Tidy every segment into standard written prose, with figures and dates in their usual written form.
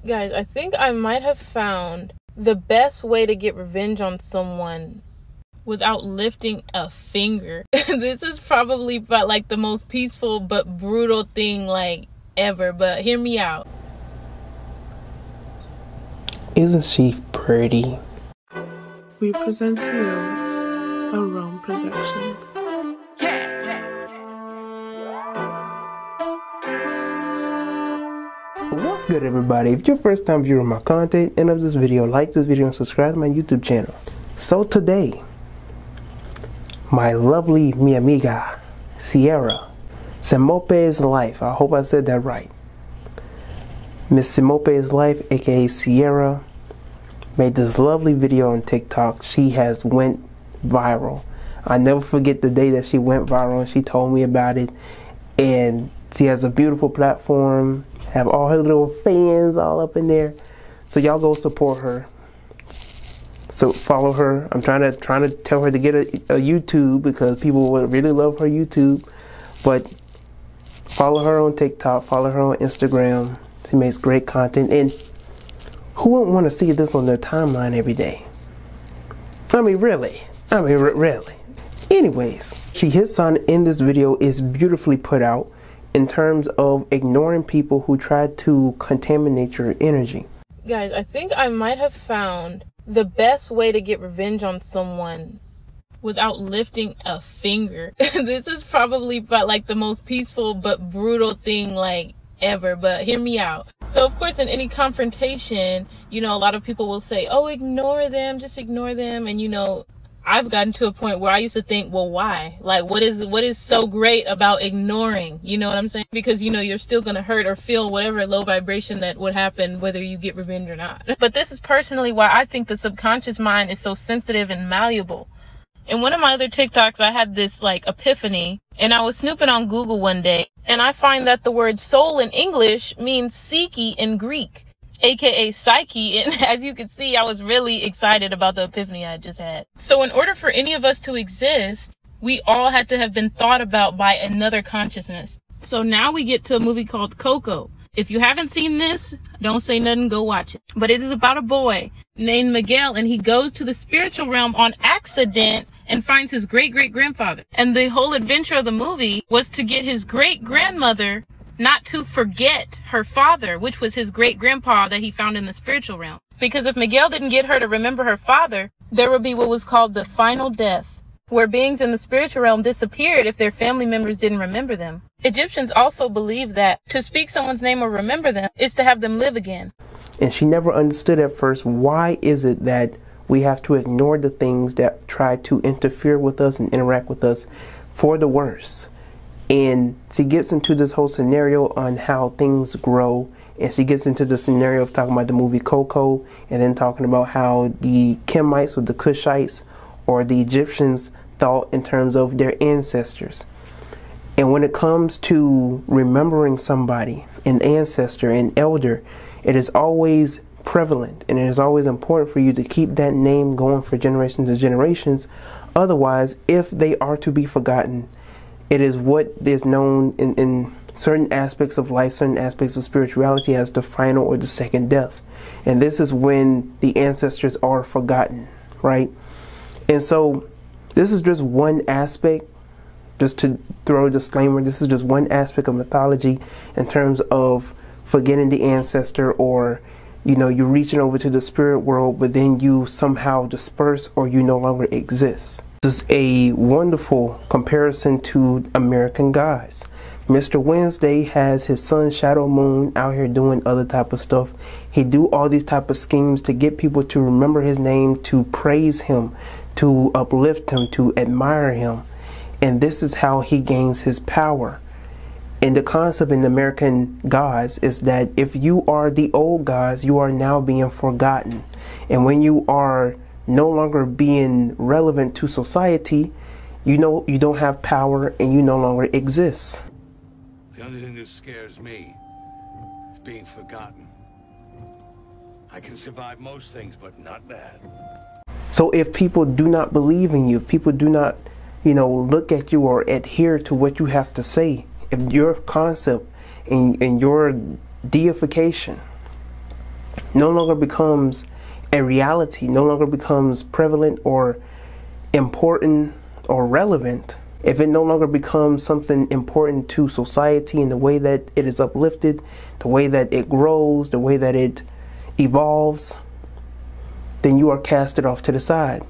Guys, I think I might have found the best way to get revenge on someone without lifting a finger. This is probably about like the most peaceful but brutal thing like ever, but hear me out. Isn't she pretty? We present to you Around Productions. What's good, everybody? If you're first time viewing my content, end of this video, like this video and subscribe to my YouTube channel. So today, my lovely mi amiga Sierra, Simopes.Life, I hope I said that right. Miss Simopes.Life, aka Sierra, made this lovely video on TikTok. She has went viral. I never forget the day that she went viral and she told me about it. And she has a beautiful platform, have all her little fans all up in there. So y'all go support her. So follow her. I'm trying to tell her to get a YouTube because people would really love her YouTube. But follow her on TikTok, follow her on Instagram. She makes great content, and who wouldn't want to see this on their timeline every day? I mean, really. Really. Anyways, she hits on in this video is beautifully put out in terms of ignoring people who try to contaminate your energy. Guys, I think I might have found the best way to get revenge on someone without lifting a finger. This is probably about like the most peaceful but brutal thing like ever, but hear me out. So of course, in any confrontation, you know, a lot of people will say, oh, ignore them, just ignore them. And you know, I've gotten to a point where I used to think, well, why? Like, what is so great about ignoring? You know what I'm saying? Because, you know, you're still going to hurt or feel whatever low vibration that would happen, whether you get revenge or not. But this is personally why I think the subconscious mind is so sensitive and malleable. In one of my other TikToks, I had this like epiphany, and I was snooping on Google one day, and I find that the word soul in English means psyche in Greek, aka psyche. And as you can see, I was really excited about the epiphany I just had. So in order for any of us to exist, we all had to have been thought about by another consciousness. So now we get to a movie called Coco. If you haven't seen this, don't say nothing, go watch it. But it is about a boy named Miguel, and he goes to the spiritual realm on accident and finds his great-great-grandfather. And the whole adventure of the movie was to get his great-grandmother not to forget her father, which was his great-grandpa that he found in the spiritual realm. Because if Miguel didn't get her to remember her father, there would be what was called the final death, where beings in the spiritual realm disappeared if their family members didn't remember them. Egyptians also believe that to speak someone's name or remember them is to have them live again. And she never understood at first, why is it that we have to ignore the things that try to interfere with us and interact with us for the worse. And she gets into this whole scenario on how things grow. And she gets into the scenario of talking about the movie Coco, and then talking about how the Kemites or the Cushites or the Egyptians thought in terms of their ancestors. And when it comes to remembering somebody, an ancestor, an elder, it is always prevalent, and it is always important for you to keep that name going for generations and generations. Otherwise, if they are to be forgotten, it is what is known in certain aspects of life, certain aspects of spirituality, as the final or the second death. And this is when the ancestors are forgotten, right? And so this is just one aspect, just to throw a disclaimer, this is just one aspect of mythology in terms of forgetting the ancestor, or you know, you're reaching over to the spirit world, but then you somehow disperse or you no longer exist. This is a wonderful comparison to American Gods. Mr. Wednesday has his son Shadow Moon out here doing other type of stuff. He do all these type of schemes to get people to remember his name, to praise him, to uplift him, to admire him. And this is how he gains his power. And the concept in American Gods is that if you are the old gods, you are now being forgotten. And when you are no longer being relevant to society, you know you don't have power and you no longer exist. The only thing that scares me is being forgotten. I can survive most things, but not that. So if people do not believe in you, if people do not, you know, look at you or adhere to what you have to say, if your concept and your deification no longer becomes a reality, no longer becomes prevalent or important or relevant, if it no longer becomes something important to society in the way that it is uplifted, the way that it grows, the way that it evolves, then you are casted off to the side.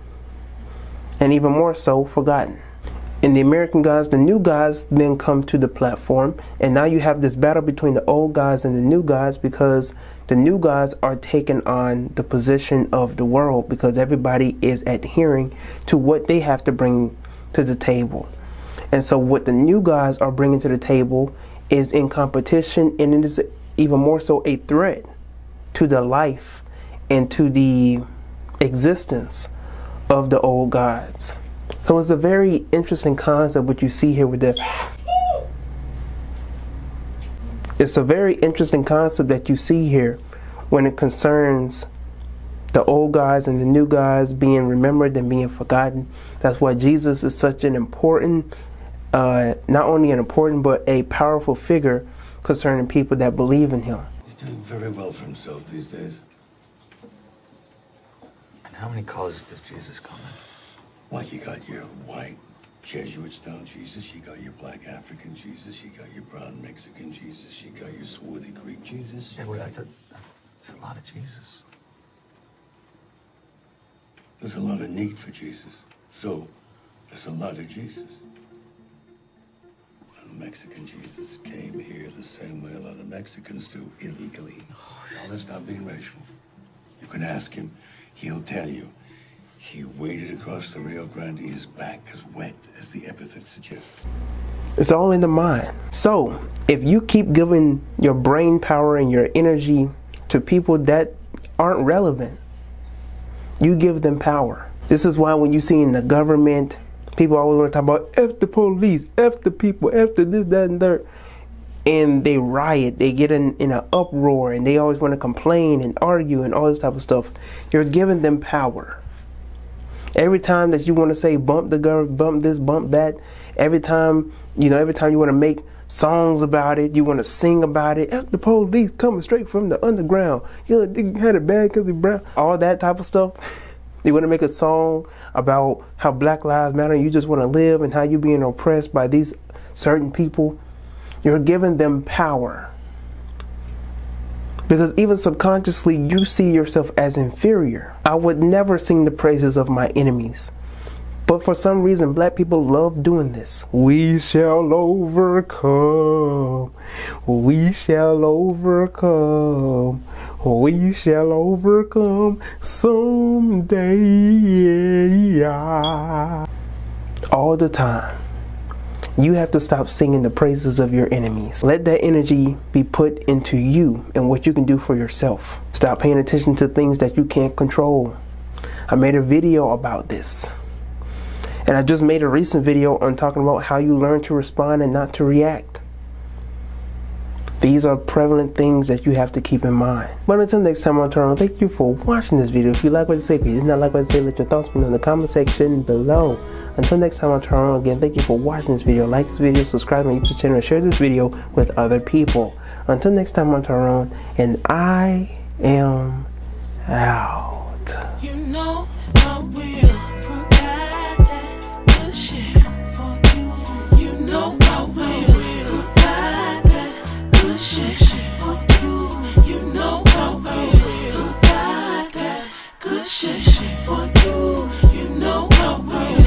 And even more so, forgotten. And the American gods, the new gods, then come to the platform. And now you have this battle between the old gods and the new gods, because the new gods are taking on the position of the world, because everybody is adhering to what they have to bring to the table. And so what the new gods are bringing to the table is in competition, and it is even more so a threat to the life and to the existence of the old gods. So it's a very interesting concept what you see here with it's a very interesting concept that you see here when it concerns the old gods and the new gods being remembered and being forgotten. That's why Jesus is such an important, not only an important, but a powerful figure concerning people that believe in him. He's doing very well for himself these days. And how many colors does Jesus come in? Well, you got your white Jesuit-style Jesus, you got your black African Jesus, you got your brown Mexican Jesus, you got your swarthy Greek Jesus. Yeah, well, that's a lot of Jesus. There's a lot of need for Jesus, so there's a lot of Jesus. Well, the Mexican Jesus came here the same way a lot of Mexicans do, illegally. Now, let's not be racial. You can ask him, he'll tell you. He waded across the Rio Grande, his back as wet as the epithet suggests. It's all in the mind. So if you keep giving your brain power and your energy to people that aren't relevant, you give them power. This is why when you see in the government, people always want to talk about F the police, F the people, F the this, that, and that. And they riot, they get in an uproar, and they always want to complain and argue and all this type of stuff. You're giving them power. Every time that you want to say bump the government, bump this, bump that, every time you want to make songs about it, you want to sing about it, F the police coming straight from the underground, you had it bad because he's brown, all that type of stuff. You want to make a song about how Black Lives Matter, you just want to live, and how you're being oppressed by these certain people. You're giving them power. Because even subconsciously, you see yourself as inferior. I would never sing the praises of my enemies. But for some reason, black people love doing this. We shall overcome. We shall overcome. We shall overcome someday. All the time. You have to stop singing the praises of your enemies. Let that energy be put into you and what you can do for yourself. Stop paying attention to things that you can't control. I made a video about this. And I just made a recent video on talking about how you learn to respond and not to react. These are prevalent things that you have to keep in mind. But until next time on Toronto, thank you for watching this video. If you like what I say, if you did not like what I say, let your thoughts be in the comment section below. Until next time on Toronto, again, thank you for watching this video. Like this video, subscribe to my YouTube channel, and share this video with other people. Until next time on Toronto, and I am out. You know I will provide that good shit for you. You know I will provide that good shit for you. You know I will provide that good shit for you. You know I will.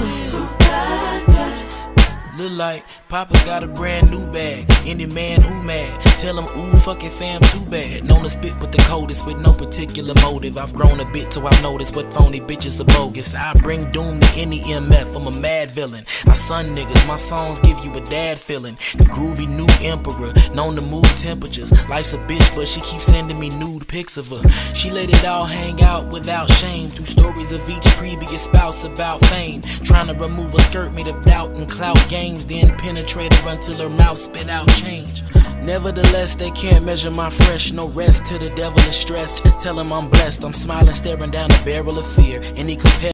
Look like Papa got a brand new bag. Any man who mad, tell him ooh fucking fam too bad. Known to spit with the coldest with no particular motive. I've grown a bit so I've noticed what phony bitches are bogus. I bring doom to any MF, I'm a mad villain. I son niggas, my songs give you a dad feeling. The groovy new emperor, known to move temperatures. Life's a bitch but she keeps sending me nude pics of her. She let it all hang out without shame. Through stories of each previous spouse about fame. Trying to remove a skirt made of doubt and clout games. Then penetrate her until her mouth spit out change. Nevertheless, they can't measure my fresh. No rest till the devil is stressed. Tell him I'm blessed. I'm smiling, staring down a barrel of fear. Any compare